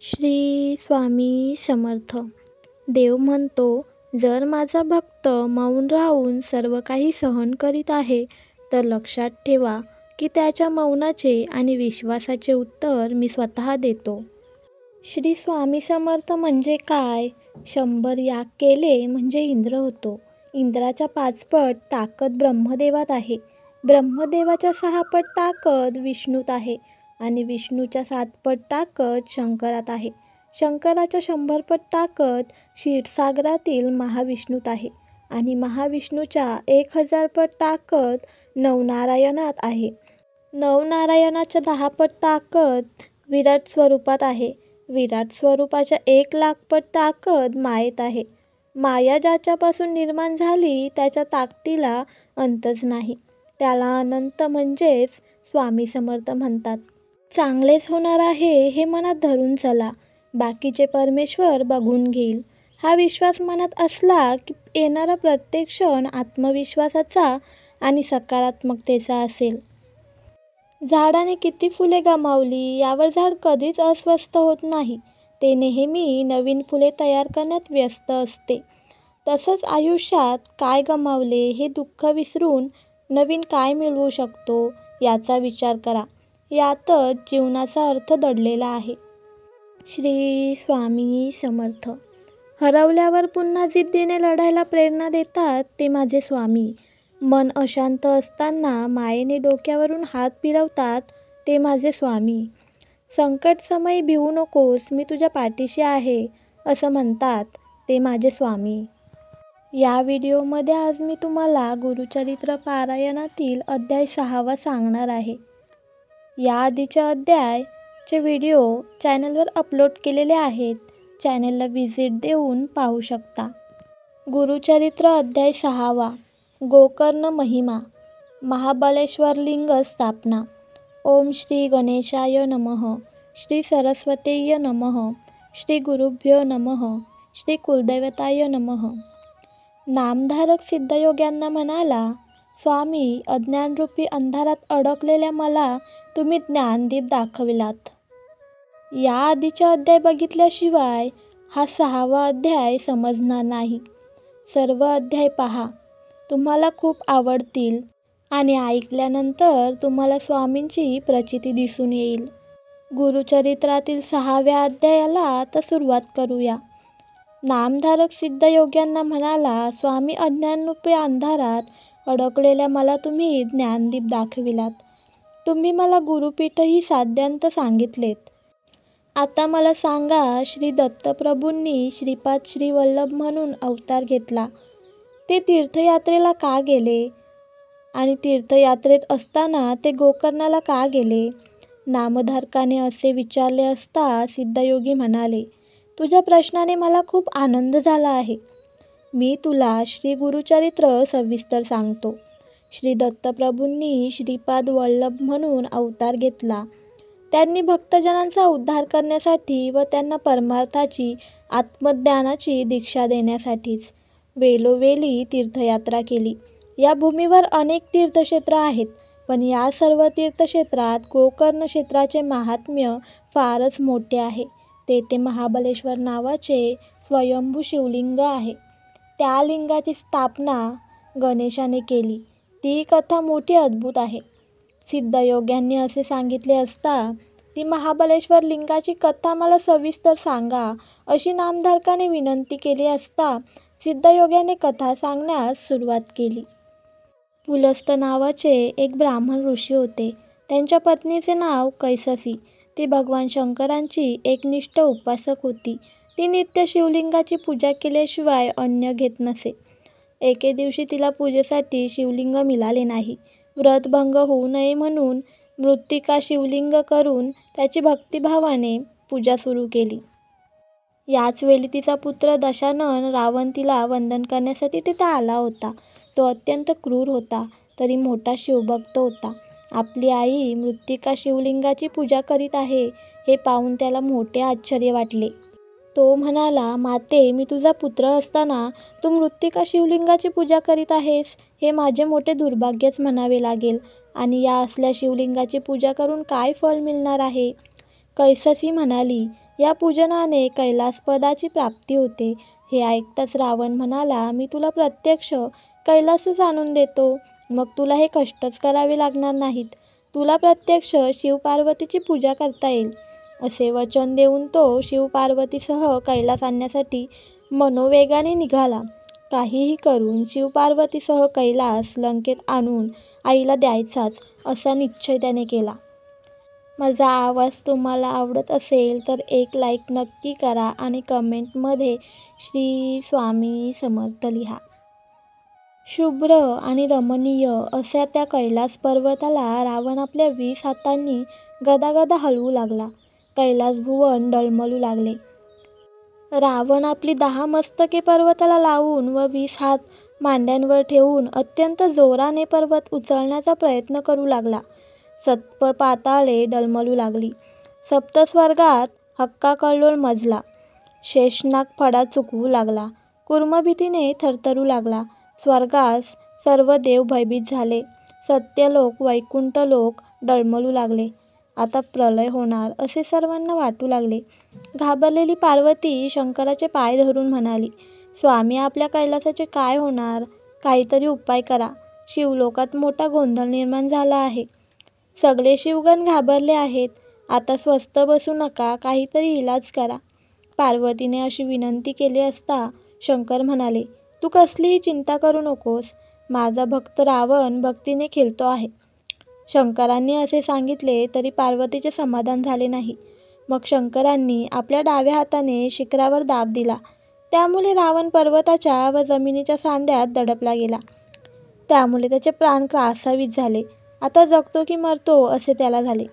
श्री स्वामी समर्थ. देव म्हणतो, जर माझा भक्त मौन राहून सर्व काही सहन करीत आहे, तर लक्षात ठेवा की त्याच्या मौनाचे आणि विश्वासाचे उत्तर मी स्वतः देतो. श्री स्वामी समर्थ म्हणजे काय? 100 याग केले म्हणजे इंद्र होतो. इंद्राच्या 5 पट ताकद ब्रह्मदेवात आहे. ब्रह्मदेवाच्या 6 पट ताकद विष्णूत आहे आणि विष्णूच्या 7 पट ताकद शंकरात आहे. शंकराच्या 100 पट ताकद क्षीरसागरातील महाविष्णूत आहे आणि महाविष्णूच्या 1000 पट ताकद नवनारायणात आहे. नवनारायणाच्या 10 पट ताकद विराट स्वरूपात आहे. विराट स्वरूपाच्या 1,00,000 पट ताकद मायेत आहे. माया ज्याच्यापासून निर्माण झाली त्याच्या ताकदीला अंतच नाही. त्याला अनंत म्हणजेच स्वामी समर्थ म्हणतात. चांगलेच होणार आहे हे मनात धरून चला, बाकीचे परमेश्वर बघून घेईल. हा विश्वास मनात असला की येणारा प्रत्येक क्षण आत्मविश्वासाचा आणि सकारात्मकतेचा असेल. झाडाने किती फुले गमावली यावर झाड कधीच अस्वस्थ होत नाही. ते नेहमी नवीन फुले तयार करण्यात व्यस्त असते. तसंच आयुष्यात काय गमावले हे दुःख विसरून नवीन काय मिळवू शकतो याचा विचार करा. यातच जीवनाचा अर्थ दडलेला आहे. श्री स्वामी समर्थ. हरवल्यावर पुन्हा जिद्दीने लढायला प्रेरणा देतात ते माझे स्वामी. मन अशांत असताना मायेने डोक्यावरून हात फिरवतात ते माझे स्वामी. संकटसमयी भिवू नकोस, मी तुझ्या पाठीशी आहे असं म्हणतात ते माझे स्वामी. या व्हिडिओमध्ये आज मी तुम्हाला गुरुचरित्र पारायणातील अध्याय 6 सांगणार आहे. या आधीच्या अध्यायचे व्हिडिओ चॅनलवर अपलोड केलेले आहेत. चॅनलला व्हिजिट देऊन पाहू शकता. गुरुचरित्र अध्याय 6. गोकर्ण महिमा. महाबलेश्वर लिंग स्थापना. ओम श्री गणेशाय नमः. श्री सरस्वतीय नमः. श्री गुरुभ्यो नमः. श्री कुलदैवताय नमः. नामधारक सिद्धयोग्यांना म्हणाला, स्वामी, अज्ञानरूपी अंधारात अडकलेल्या मला तुम्ही ज्ञानदीप दाखविलात. या आधीचा अध्याय बघितल्याशिवाय हा 6वा अध्याय समजणार नाही. सर्व अध्याय पहा, तुम्हाला खूप आवडतील आणि ऐकल्यानंतर तुम्हाला स्वामींची प्रचिती दिसून येईल. गुरुचरित्रातील 6व्या अध्यायाला तर सुरुवात करूया. नामधारक सिद्धयोग्यांना म्हणाला, स्वामी, अज्ञानरूपी अंधारात अडकलेल्या मला तुम्ही ज्ञानदीप दाखविलात. तुम्ही मला गुरुपीठही साध्यांत सांगितलेत. आता मला सांगा, श्री दत्तप्रभूंनी श्रीपाद श्रीवल्लभ म्हणून अवतार घेतला. ते तीर्थयात्रेला का गेले आणि तीर्थयात्रेत असताना ते गोकर्णाला का गेले? नामधारकाने असे विचारले असता सिद्धयोगी म्हणाले, तुझ्या प्रश्नाने मला खूप आनंद झाला आहे. मी तुला श्री गुरुचरित्र सविस्तर सांगतो. श्री दत्तप्रभूंनी श्रीपाद वल्लभ म्हणून अवतार घेतला. त्यांनी भक्तजनांचा उद्धार करण्यासाठी व त्यांना परमार्थाची, आत्मज्ञानाची दीक्षा देण्यासाठीच वेळोवेळी तीर्थयात्रा केली. या भूमीवर अनेक तीर्थक्षेत्र आहेत, पण या सर्व तीर्थक्षेत्रात गोकर्ण क्षेत्राचे महात्म्य फारच मोठे आहे. तेथे महाबलेश्वर नावाचे स्वयंभू शिवलिंग आहे. त्या लिंगाची स्थापना गणेशाने केली. ती कथा मोठी अद्भुत आहे. सिद्धयोग्यांनी असे सांगितले असता, ती महाबलेश्वर लिंगाची कथा मला सविस्तर सांगा अशी नामधारकाने विनंती केली असता सिद्धयोग्याने कथा सांगण्यास सुरुवात केली. पुलस्त नावाचे एक ब्राह्मण ऋषी होते. त्यांच्या पत्नीचे नाव कैससी. ती भगवान शंकरांची एकनिष्ठ उपासक होती. ती नित्य शिवलिंगाची पूजा केल्याशिवाय अन्न घेत नसे. एके दिवशी तिला पूजेसाठी शिवलिंग मिळाले नाही. व्रतभंग होऊ नये म्हणून मृत्तिका शिवलिंग करून त्याची भक्तिभावाने पूजा सुरू केली. याच वेळी तिचा पुत्र दशानन रावण तिला वंदन करण्यासाठी तिथे आला होता. तो अत्यंत क्रूर होता, तरी मोठा शिवभक्त होता. आपली आई मृत्तिका शिवलिंगाची पूजा करीत आहे हे पाहून त्याला मोठे आश्चर्य वाटले. तो म्हणाला, माते, मी तुझा पुत्र असताना तू मृत्तिका शिवलिंगाची पूजा करीत आहेस, हे माझे मोठे दुर्भाग्यच म्हणावे लागेल. आणि या असल्या शिवलिंगाची पूजा करून काय फळ मिळणार आहे? कैससी म्हणाली, या पूजनाने कैलासपदाची प्राप्ती होते. हे ऐकताच रावण म्हणाला, मी तुला प्रत्यक्ष कैलासच आणून देतो. मग तुला हे कष्टच करावे लागणार नाहीत. तुला प्रत्यक्ष शिवपार्वतीची पूजा करता येईल. असे वचन देऊन तो शिवपार्वतीसह कैलास आणण्यासाठी मनोवेगाने निघाला. काहीही करून शिवपार्वतीसह कैलास लंकेत आणून आईला द्यायचाच असा निश्चय त्याने केला. माझा आवाज तुम्हाला आवडत असेल तर एक लाईक नक्की करा आणि कमेंटमध्ये श्री स्वामी समर्थ लिहा. शुभ्र आणि रमणीय अशा त्या कैलास पर्वताला रावण आपल्या 20 हातांनी गदागदा हलवू लागला. कैलास भुवन डळमळू लागले. रावण आपली 10 मस्तके पर्वताला लावून व 20 हात मांड्यांवर ठेवून अत्यंत जोराने पर्वत उचलण्याचा प्रयत्न करू लागला. सप्त पाताळे डळमळू लागली. सप्तस्वर्गात हक्काकल्लोळ मजला. शेषनाग फडा चुकवू लागला. कूर्म भीतीने थरथरू लागला. स्वर्गास सर्व देव भयभीत झाले. सत्यलोक वैकुंठलोक डळमळू लागले. आता प्रलय होणार असे सर्वांना वाटू लागले. घाबरलेली पार्वती शंकराचे पाय धरून म्हणाली, स्वामी, आपल्या कैलासाचे काय होणार? काहीतरी उपाय करा. शिवलोकात मोठा गोंधळ निर्माण झाला आहे. सगळे शिवगण घाबरले आहेत. आता स्वस्थ बसू नका, काहीतरी इलाज करा. पार्वतीने अशी विनंती केली असता शंकर म्हणाले, तू कसलीही चिंता करू नकोस. माझा भक्त रावण भक्तीने खेळतो आहे. शंकरांनी असे सांगितले तरी पार्वतीचे समाधान झाले नाही. मग शंकरांनी आपल्या डाव्या हाताने शिखरावर दाब दिला. त्यामुळे रावण पर्वताच्या व जमिनीच्या सांध्यात दडपला गेला. त्यामुळे त्याचे प्राण कासावीस झाले. आता जगतो की मरतो असे त्याला झाले.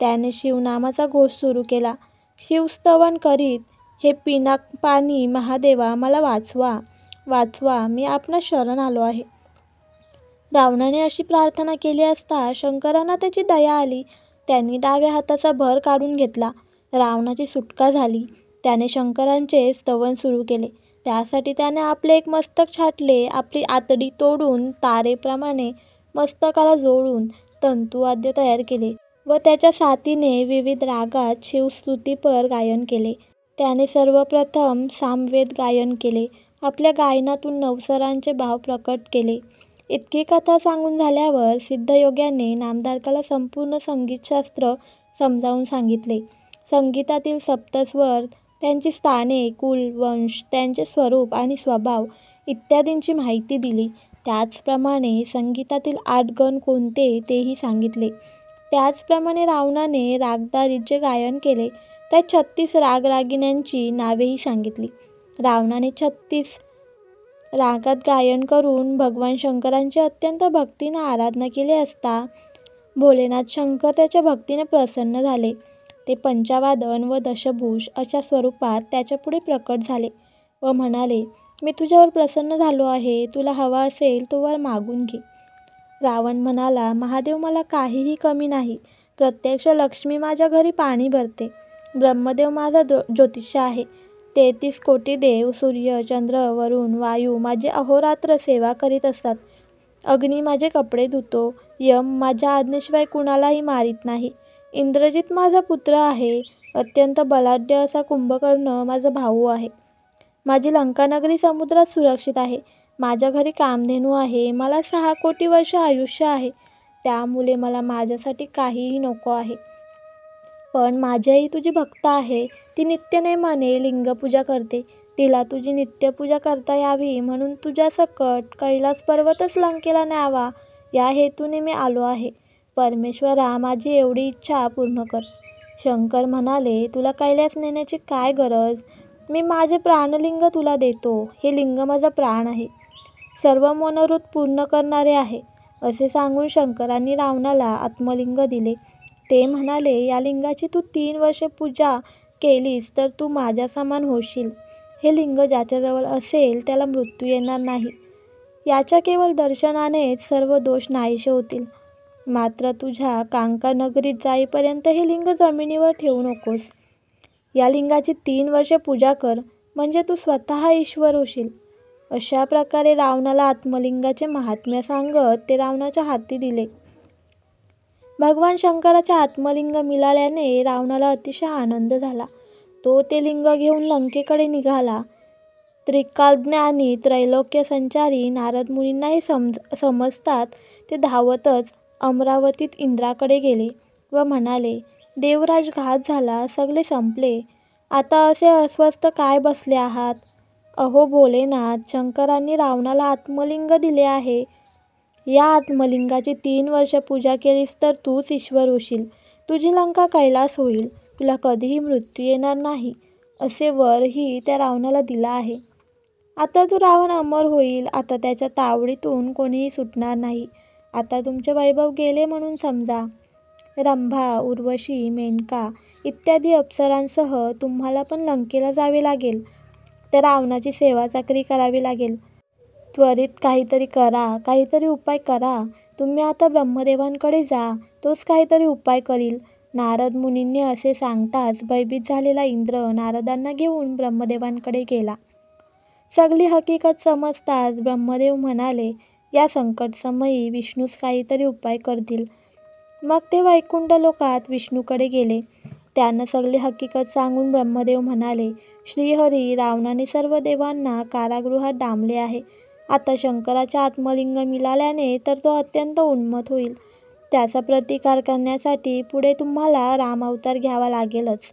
त्याने शिवनामाचा घोष सुरू केला. शिवस्तवन करीत, हे पिनाकपाणी महादेवा, मला वाचवा, वाचवा, मी आपणास शरण आलो आहे. रावणाने अशी प्रार्थना केली असता शंकरांना त्याची दया आली. त्यांनी डाव्या हाताचा भर काढून घेतला. रावणाची सुटका झाली. त्याने शंकरांचे स्तवन सुरू केले. त्यासाठी त्याने आपले एक मस्तक छाटले. आपली आतडी तोडून तारेप्रमाणे मस्तकाला जोडून तंतुवाद्य तयार केले व त्याच्या साथीने विविध रागात शिवस्तुतीपर गायन केले. त्याने सर्वप्रथम सामवेद गायन केले. आपल्या गायनातून नवसरांचे भाव प्रकट केले. इतकी कथा सांगून झाल्यावर सिद्धयोग्याने नामधारकाला संपूर्ण संगीतशास्त्र समजावून सांगितले. संगीतातील सप्तस्वर, त्यांची स्थाने, कुल, वंश, त्यांचे स्वरूप आणि स्वभाव इत्यादींची माहिती दिली. त्याचप्रमाणे संगीतातील 8 गण कोणते तेही सांगितले. त्याचप्रमाणे रावणाने रागदारीत जे गायन केले त्या 36 रागरागिण्यांची नावेही सांगितली. रावणाने 36 रागात गायन करून भगवान शंकरांची अत्यंत भक्तीने आराधना केली असता भोलेनाथ शंकर त्याच्या भक्तीने प्रसन्न झाले. ते पंचावादन व दशभूष अशा स्वरूपात त्याच्यापुढे प्रकट झाले व म्हणाले, मी तुझ्यावर प्रसन्न झालो आहे. तुला हवा असेल तो वर मागून घे. रावण म्हणाला, महादेव, मला काहीही कमी नाही. प्रत्यक्ष लक्ष्मी माझ्या घरी पाणी भरते. ब्रह्मदेव माझा ज्योतिष्य आहे. 33 कोटी देव, सूर्य, चंद्र, वरुण, वायू माझी अहोरात्र सेवा करीत असतात. अग्नी माझे कपडे धुतो. यम माझ्या आज्ञेशिवाय कुणालाही मारित नाही. इंद्रजित माझा पुत्र आहे. अत्यंत बलाढ्य असा कुंभकर्ण माझा भाऊ आहे. माझी लंकानगरी समुद्रात सुरक्षित आहे. माझ्या घरी कामधेनू आहे. मला 6 कोटी वर्ष आयुष्य आहे. त्यामुळे मला माझ्यासाठी काहीही नको आहे. पण माझी आई तुझी भक्त आहे. ती नित्यनेमाने लिंगपूजा करते. तिला तुझी नित्यपूजा करता यावी म्हणून तुझ्या सकट कैलास पर्वतच लंकेला न्यावा या हेतूने मी आलो आहे. परमेश्वरा, माझी एवढी इच्छा पूर्ण कर. शंकर म्हणाले, तुला कैलास नेण्याची काय गरज? मी माझे प्राणलिंग तुला देतो. हे लिंग माझा प्राण आहे. सर्व मनोरथ पूर्ण करणारे आहे. असे सांगून शंकरांनी रावणाला आत्मलिंग दिले. ते म्हणाले, या लिंगाची तू 3 वर्षे पूजा केलीस तर तू माझ्या समान होशील. हे लिंग ज्याच्याजवळ असेल त्याला मृत्यू येणार नाही. याच्या केवळ दर्शनानेच सर्व दोष नाहीसे होतील. मात्र तुझ्या कांका नगरीत जाईपर्यंत हे लिंग जमिनीवर ठेवू नकोस. या लिंगाची 3 वर्षे पूजा कर, म्हणजे तू स्वतः ईश्वर होशील. अशा प्रकारे रावणाला आत्मलिंगाचे महात्म्य सांगत ते रावणाच्या हाती दिले. भगवान शंकराचे आत्मलिंग मिळाल्याने रावणाला अतिशय आनंद झाला. तो ते लिंग घेऊन लंकेकडे निघाला. त्रिकालज्ञानी त्रैलोक्य संचारी नारद मुनींना हे समजतात ते धावतच अमरावतीत इंद्राकडे गेले व म्हणाले, देवराज, घात झाला, सगळे संपले. आता असे अस्वस्थ काय बसले आहात? अहो भोलेनाथ, शंकरांनी रावणाला आत्मलिंग दिले आहे. या आत्मलिंगाची 3 वर्ष पूजा केलीस तर तूच ईश्वर होशील. तुझी लंका कैलास होईल. तुला कधीही मृत्यू येणार नाही. असे वरही त्या रावणाला दिला आहे. आता तो रावण अमर होईल. आता त्याच्या तावडीतून कोणीही सुटणार नाही. आता तुमचे वैभव गेले म्हणून समजा. रंभा, उर्वशी, मेनका इत्यादी अप्सरांसह तुम्हाला पण लंकेला जावे लागेल. त्या रावणाची सेवा चाकरी करावी लागेल. त्वरित काहीतरी करा, काहीतरी उपाय करा. तुम्ही आता ब्रह्मदेवांकडे जा, तोच काहीतरी उपाय करील. नारद मुनींनी असे सांगताच भयभीत झालेला इंद्र नारदांना घेऊन ब्रह्मदेवांकडे गेला. सगळी हकीकत समजताच ब्रह्मदेव म्हणाले, या संकटसमयी विष्णूच काहीतरी उपाय करतील. मग ते वैकुंठ लोकात विष्णूकडे गेले. त्यांना सगळी हकीकत सांगून ब्रह्मदेव म्हणाले, श्रीहरी, रावणाने सर्व देवांना कारागृहात डांबले आहे. आता शंकराचे आत्मलिंग मिळाल्याने तर तो अत्यंत उन्मत्त होईल. त्याचा प्रतिकार करण्यासाठी पुढे तुम्हाला रामावतार घ्यावा लागेलच.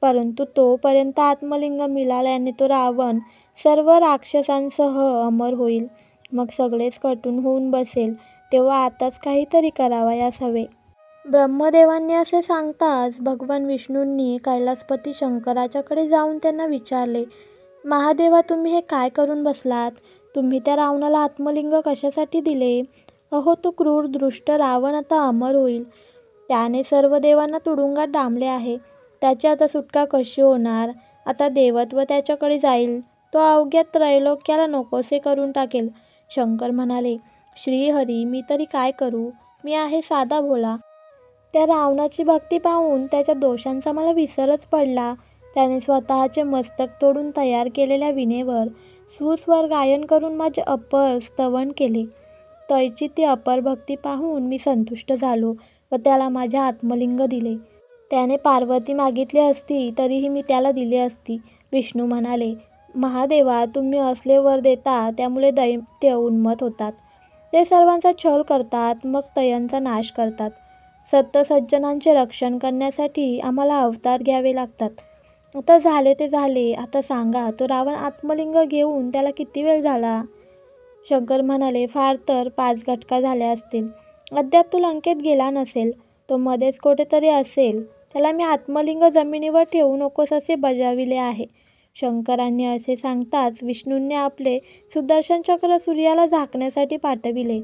परंतु तोपर्यंत आत्मलिंग मिळाल्याने तो रावण सर्व राक्षसांसह अमर होईल. मग सगळेच कटून होऊन बसेल. तेव्हा आताच काहीतरी करावयास हवे. ब्रह्मदेवांनी असे सांगताच भगवान विष्णूंनी कैलासपती शंकराच्याकडे जाऊन त्यांना विचारले, महादेवा, तुम्ही हे काय करून बसलात? तुम्ही त्या रावणाला आत्मलिंग कशासाठी दिले? अहो, तो क्रूर दृष्ट रावण आता अमर होईल. त्याने सर्व देवांना तुरुंगात डांबले आहे. त्याची आता सुटका कशी होणार? आता देवत्व त्याच्याकडे जाईल. तो अवघ्या त्रैलोक्याला नकोसे करून टाकेल. शंकर म्हणाले, श्रीहरी, मी तरी काय करू? मी आहे साधा भोळा. त्या रावणाची भक्ती पाहून त्याच्या दोषांचा मला विसरच पडला. त्याने स्वतःचे मस्तक तोडून तयार केलेल्या विणेवर सुस्वर गायन करून माझे अपर स्तवन केले. तैची ती अपर भक्ती पाहून मी संतुष्ट झालो व त्याला माझे आत्मलिंग दिले. त्याने पार्वती मागितली असती तरीही मी त्याला दिले असती. विष्णू म्हणाले, महादेवा, तुम्ही असले वर देता त्यामुळे दैत्य उन्मत्त होतात. ते सर्वांचा छळ करतात, मग तयांचा नाश करतात. सत्सज्जनांचे रक्षण करण्यासाठी आम्हाला अवतार घ्यावे लागतात. आता झाले ते झाले. आता सांगा, तो रावण आत्मलिंग घेऊन त्याला किती वेळ झाला? शंकर म्हणाले, फार तर 5 घटका झाल्या असतील. अद्याप तो लंकेत गेला नसेल. तो मध्येच कुठेतरी असेल. त्याला मी आत्मलिंग जमिनीवर ठेवू नकोस असे बजाविले आहे. शंकरांनी असे सांगताच विष्णूंनी आपले सुदर्शन चक्र सूर्याला झाकण्यासाठी पाठविले.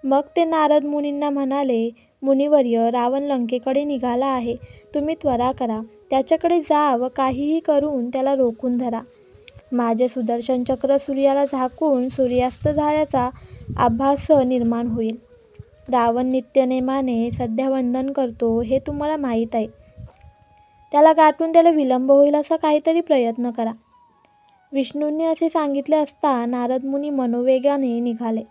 मग ते नारद मुनींना म्हणाले, मुनिवर्य, रावण लंकेकडे निघाला आहे. तुम्ही त्वरा करा. त्याच्याकडे जा व काहीही करून त्याला रोखून धरा. माझे सुदर्शन चक्र सूर्याला झाकून सूर्यास्त झाल्याचा आभास निर्माण होईल. रावण नित्यनेमाने सध्या वंदन करतो हे तुम्हाला माहीत आहे. त्याला गाठून त्याला विलंब होईल असा काहीतरी प्रयत्न करा. विष्णूंनी असे सांगितले असता नारद मुनी मनोवेगाने निघाले.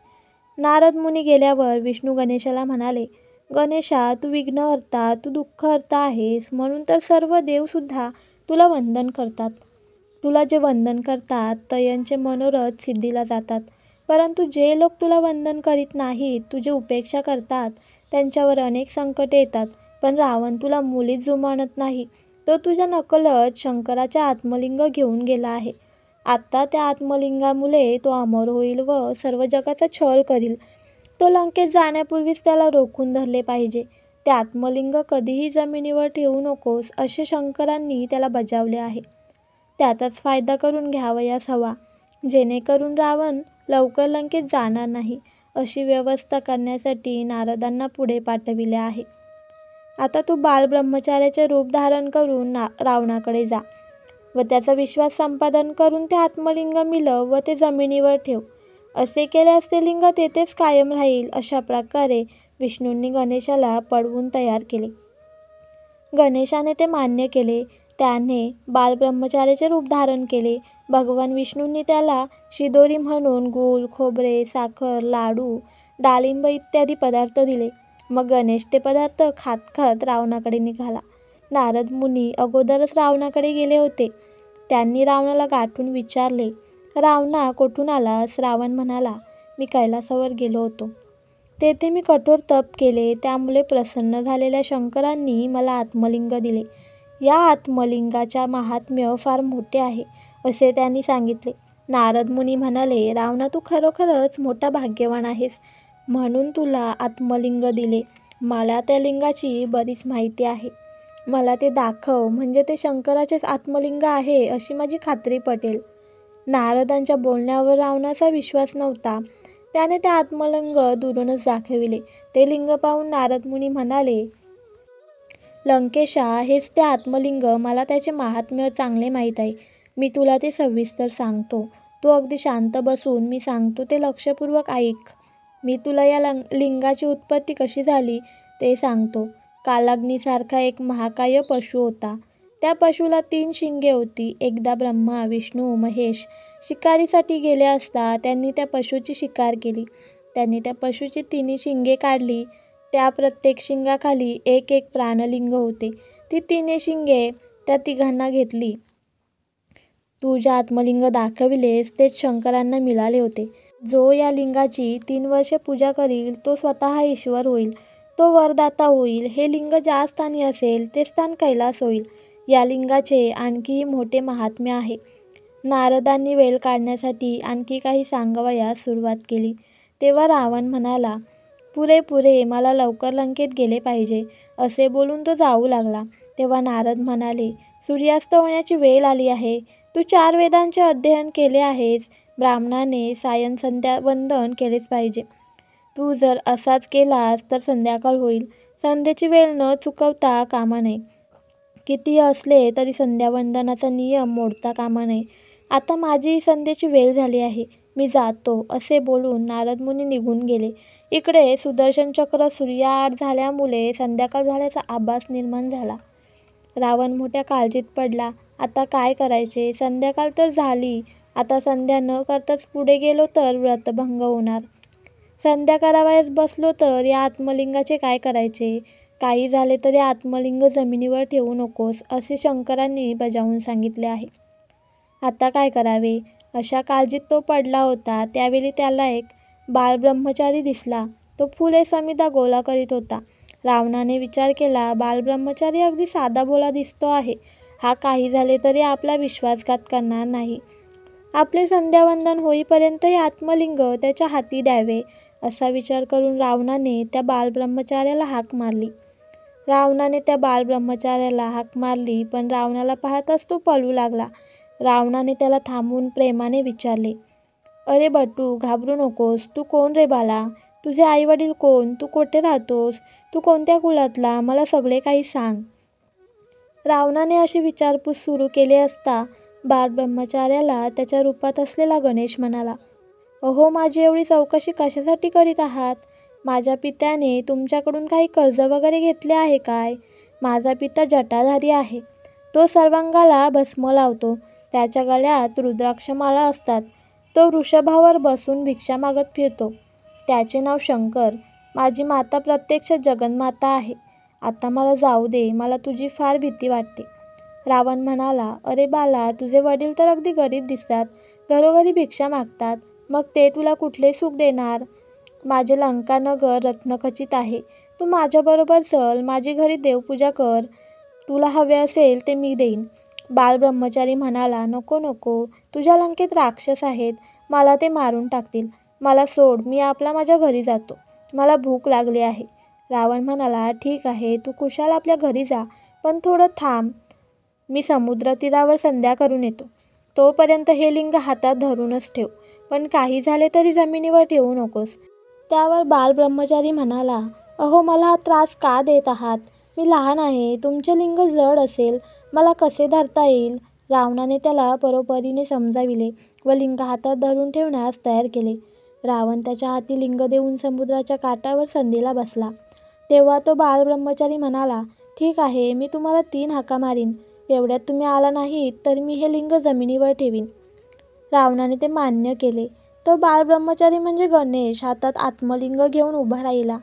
नारद मुनी गेल्यावर विष्णू गणेशाला म्हणाले, गणेशा, तू विघ्नहर्ता, तू दुःखहर्ता आहेस. म्हणून तर सर्व देवसुद्धा तुला वंदन करतात. तुला जे वंदन करतात तयांचे मनोरथ सिद्धीला जातात. परंतु जे लोक तुला वंदन करीत नाहीत, तुझी उपेक्षा करतात, त्यांच्यावर अनेक संकटे येतात. पण रावण तुला मुळीच जुमानत नाही. तो तुझ्या नकलत शंकराचे आत्मलिंग घेऊन गेला आहे. आत्ता त्या आत्मलिंगामुळे तो अमर होईल व सर्व जगाचा छळ करील. तो लंकेत जाण्यापूर्वीच त्याला रोखून धरले पाहिजे. ते आत्मलिंग कधीही जमिनीवर ठेवू नकोस असे शंकरांनी त्याला बजावले आहे. त्याचाच फायदा करून घ्यावयास हवा, जेणेकरून रावण लवकर लंकेत जाणार नाही. अशी व्यवस्था करण्यासाठी नारदांना पुढे पाठविले आहे. आता तू बालब्रह्मचार्याचे रूप धारण करून रावणाकडे जा व त्याचा विश्वास संपादन करून ते आत्मलिंग मिळव व ते जमिनीवर ठेव. असे केल्यास ते लिंग तेथेच कायम राहील. अशा प्रकारे विष्णूंनी गणेशाला पळवून तयार केले. गणेशाने ते मान्य केले. त्याने बालब्रह्मचार्याचे रूप धारण केले. भगवान विष्णूंनी त्याला शिदोरी म्हणून गूळ, खोबरे, साखर, लाडू, डाळिंब इत्यादी पदार्थ दिले. मग गणेश ते पदार्थ खात खात रावणाकडे निघाला. नारद मुनी अगोदरच रावणाकडे गेले होते. त्यांनी रावणाला गाठून विचारले, रावणा कोठून आलास? रावण म्हणाला, मी कैलासावर गेलो होतो. तेथे मी कठोर तप केले. त्यामुळे प्रसन्न झालेल्या शंकरांनी मला आत्मलिंग दिले. या आत्मलिंगाच्या महात्म्य फार मोठे आहे, असे त्यांनी सांगितले. नारद मुनी म्हणाले, रावणा तू खरोखरच मोठा भाग्यवान आहेस, म्हणून तुला आत्मलिंग दिले. मला त्या लिंगाची बरीच माहिती आहे. मला ते दाखव, म्हणजे ते शंकराचेच आत्मलिंग आहे अशी माझी खात्री पटेल. नारदांच्या बोलण्यावर रावणाचा विश्वास नव्हता. त्याने ते आत्मलिंग दुरूनच दाखविले. ते लिंग पाहून नारद मुनी म्हणाले, लंकेशा, हेच ते आत्मलिंग. मला त्याचे महात्म्य चांगले माहीत आहे. मी तुला ते सविस्तर सांगतो. तू अगदी शांत बसून मी सांगतो ते लक्षपूर्वक ऐक. मी तुला या लिंगाची उत्पत्ती कशी झाली ते सांगतो. कालाग्नीसारखा एक महाकाय पशु होता. त्या पशुला 3 शिंगे होती. एकदा ब्रह्मा, विष्णू, महेश शिकारीसाठी गेले असता त्यांनी त्या पशुची शिकार केली. त्यांनी त्या पशुची 3 शिंगे काढली. त्या प्रत्येक शिंगाखाली एक एक प्राणलिंग होते. ती 3 शिंगे त्या तिघांना घेतली. तू जे आत्मलिंग दाखविलेस तेच शंकरांना मिळाले होते. जो या लिंगाची 3 वर्षे पूजा करील तो स्वतः ईश्वर होईल. तो वरदाता होईल. हे लिंग ज्या स्थानी असेल ते स्थान कैलास होईल. या लिंगाचे आणखीही मोठे महात्म्य आहे. नारदांनी वेळ काढण्यासाठी आणखी काही सांगवयास सुरुवात केली. तेव्हा रावण म्हणाला, पुरे मला लवकर लंकेत गेले पाहिजे, असे बोलून तो जाऊ लागला. तेव्हा नारद म्हणाले, सूर्यास्त होण्याची वेळ आली आहे. तू 4 वेदांचे अध्ययन केले आहेस. ब्राह्मणाने सायं संध्या वंदन केलेच पाहिजे. तू जर असाच केलास तर संध्याकाळ होईल. संध्येची वेळ न चुकवता कामा नये. कितीही असले तरी संध्यावंदनाचा नियम मोडता कामा नये. आता माझी संध्येची वेळ झाली आहे. मी जातो, असे बोलून नारद मुनी निघून गेले. इकडे सुदर्शन चक्र सूर्याआड झाल्यामुळे संध्याकाळ झाल्याचा आभास निर्माण झाला. रावण मोठ्या काळजीत पडला. आता काय करायचे? संध्याकाळ तर झाली. आता संध्या न करताच पुढे गेलो तर व्रतभंग होणार. संध्या करावयास बसलो तर या आत्मलिंगाचे काय करायचे? काही झाले तरी आत्मलिंग जमिनीवर ठेवू नकोस, असे शंकरांनी बजावून सांगितले आहे. आता काय करावे? अशा काळजीत तो पडला होता. त्यावेळी त्याला एक बालब्रह्मचारी दिसला. तो फुले समिधा गोळा करीत होता. रावणाने विचार केला, बालब्रह्मचारी अगदी साधा भोळा दिसतो आहे. हा काही झाले तरी आपला विश्वासघात करणार नाही. आपले संध्यावंदन होईपर्यंत हे आत्मलिंग त्याच्या हाती द्यावे, असा विचार करून रावणाने त्या बालब्रह्मचार्याला हाक मारली. त्या बालब्रह्मचार्याला हाक मारली, पण रावणाला पाहताच तो पळू लागला. रावणाने त्याला थांबवून प्रेमाने विचारले, अरे बटू, घाबरू नकोस. तू कोण रे बाला? तुझे आईवडील कोण? तू कोठे राहतोस? तू कोणत्या कुलातला? मला सगळे काही सांग. रावणाने अशी विचारपूस सुरू केली असता बालब्रह्मचार्याला त्याच्या रूपात असलेला गणेश म्हणाला, अहो, माझी एवढी चौकशी कशासाठी करीत आहात? माझ्या पित्याने तुमच्याकडून काही कर्ज वगैरे घेतले आहे काय? माझा पिता जटाधारी आहे. तो सर्वांगाला भस्म लावतो. त्याच्या गळ्यात रुद्राक्षमाळा असतात. तो वृषभावर बसून भिक्षा मागत फिरतो. त्याचे नाव शंकर. माझी माता प्रत्यक्ष जगन्माता आहे. आता मला जाऊ दे. मला तुझी फार भीती वाटते. रावण म्हणाला, अरे बाला, तुझे वडील तर अगदी गरीब दिसतात. घरोघरी भिक्षा मागतात. मग ते तुला कुठले सुख देणार? माझे लंकानगर रत्नखचित आहे. तू माझ्याबरोबर चल. माझी घरी देवपूजा कर. तुला हवे असेल ते मी देईन. बालब्रह्मचारी म्हणाला, नको. तुझ्या लंकेत राक्षस आहेत. मला ते मारून टाकतील. मला सोड. मी माझ्या घरी जातो. मला भूक लागली आहे. रावण म्हणाला, ठीक आहे, तू कुशाल आपल्या घरी जा, पण थोडं थांब. मी समुद्रतीरावर संध्या करून येतो. तोपर्यंत हे लिंग हातात धरूनच ठेव, पण काही झाले तरी जमिनीवर ठेवू नकोस. त्यावर बालब्रह्मचारी म्हणाला, अहो, मला हा त्रास का देत आहात? मी लहान आहे. तुमचे लिंग जड असेल. मला कसे धरता येईल? रावणाने त्याला परोपरीने समजाविले व लिंग हातात धरून ठेवण्यास तयार केले. रावण त्याच्या हाती लिंग देऊन समुद्राच्या काठावर संधीला बसला. तेव्हा तो बालब्रह्मचारी म्हणाला, ठीक आहे, मी तुम्हाला 3 हाका मारीन. एवढ्यात तुम्ही आला नाहीत तर मी हे लिंग जमिनीवर ठेवीन. रावणाने ते मान्य केले. तो बालब्रह्मचारी म्हणजे गणेश हातात आत्मलिंग घेऊन उभा राहिला.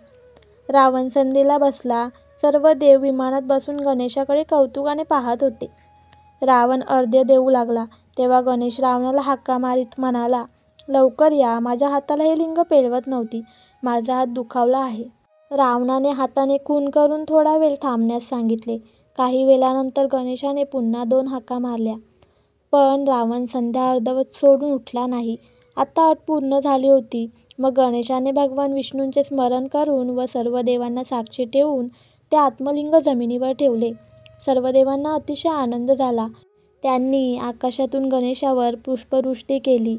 रावण संधीला बसला. सर्व देव विमानात बसून गणेशाकडे कौतुकाने पाहत होते. रावण अर्घ्य देऊ लागला तेव्हा गणेश रावणाला हाका मारीत म्हणाला, लवकर या, माझ्या हाताला हे लिंग पेलवत नव्हती, माझा हात दुखावला आहे. रावणाने हाताने खून करून थोडा वेळ थांबण्यास सांगितले. काही वेळानंतर गणेशाने पुन्हा 2 हाका मारल्या, पण रावण संध्या अर्धवट सोडून उठला नाही. आता अट पूर्ण झाली होती. मग गणेशाने भगवान विष्णूंचे स्मरण करून व सर्व देवांना साक्षी ठेवून ते आत्मलिंग जमिनीवर ठेवले. सर्व देवांना अतिशय आनंद झाला. त्यांनी आकाशातून गणेशावर पुष्पवृष्टी केली.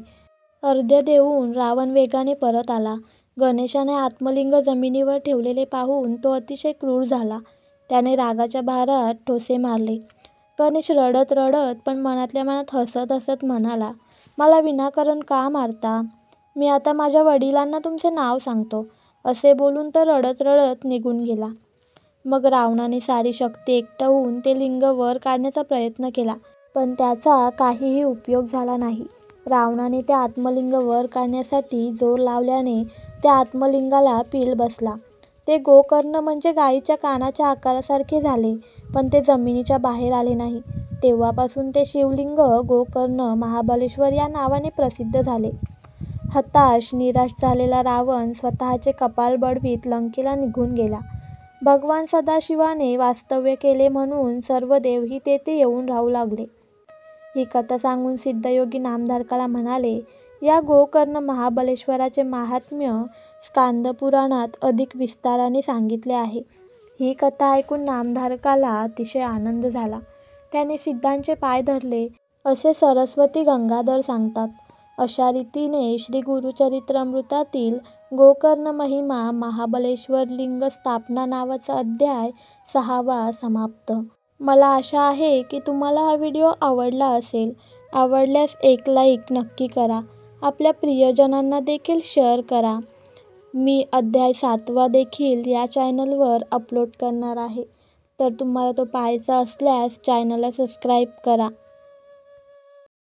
अर्घ्य देऊन रावण वेगाने परत आला. गणेशाने आत्मलिंग जमिनीवर ठेवलेले पाहून तो अतिशय क्रूर झाला. त्याने रागाच्या भारात ठोसे मारले. गणेश रडत रडत पण मनातल्या मनात हसत हसत म्हणाला, मला विनाकारण का मारता? मी आता माझ्या वडिलांना तुमचे नाव सांगतो. असे बोलून तो रडत रडत निघून गेला. मग रावणाने सारी शक्ती एकवटून ते लिंग वर काढण्याचा प्रयत्न केला, पण त्याचा काहीही उपयोग झाला नाही. रावणाने ते आत्मलिंग वर काढण्यासाठी जोर लावल्याने त्या आत्मलिंगाला पील बसला. ते गोकर्ण म्हणजे गायीच्या कानाच्या आकारासारखे झाले, पण ते जमिनीच्या बाहेर आले नाही. तेव्हापासून ते शिवलिंग गोकर्ण महाबलेश्वर या नावाने प्रसिद्ध झाले. हताश निराश झालेला रावण स्वतःचे कपाळ बडवीत लंकेला निघून गेला. भगवान सदाशिवाने वास्तव्य केले म्हणून सर्व देवही तेथे येऊन राहू लागले. ही कथा सांगून सिद्धयोगी नामधारकाला म्हणाले, या गोकर्ण महाबलेश्वराचे महात्म्य स्कांदपुराणात अधिक विस्ताराने सांगितले आहे. ही कथा ऐकून नामधारकाला अतिशय आनंद झाला. त्याने सिद्धांचे पाय धरले असे सरस्वती गंगाधर सांगतात. अशा रीतीने श्री गुरुचरित्रामृतातील गोकर्ण महिमा महाबलेश्वर लिंग स्थापना नावाचा अध्याय 6वा समाप्त. मला आशा आहे की तुम्हाला हा व्हिडिओ आवडला असेल. आवडल्यास एक लाईक नक्की करा. आपल्या प्रियजनांना देखील शेअर करा. मी अध्याय 7वा देखील या चॅनलवर अपलोड करणार आहे, तर तुम्हाला तो पाहायचा असल्यास चॅनलला सबस्क्राईब करा.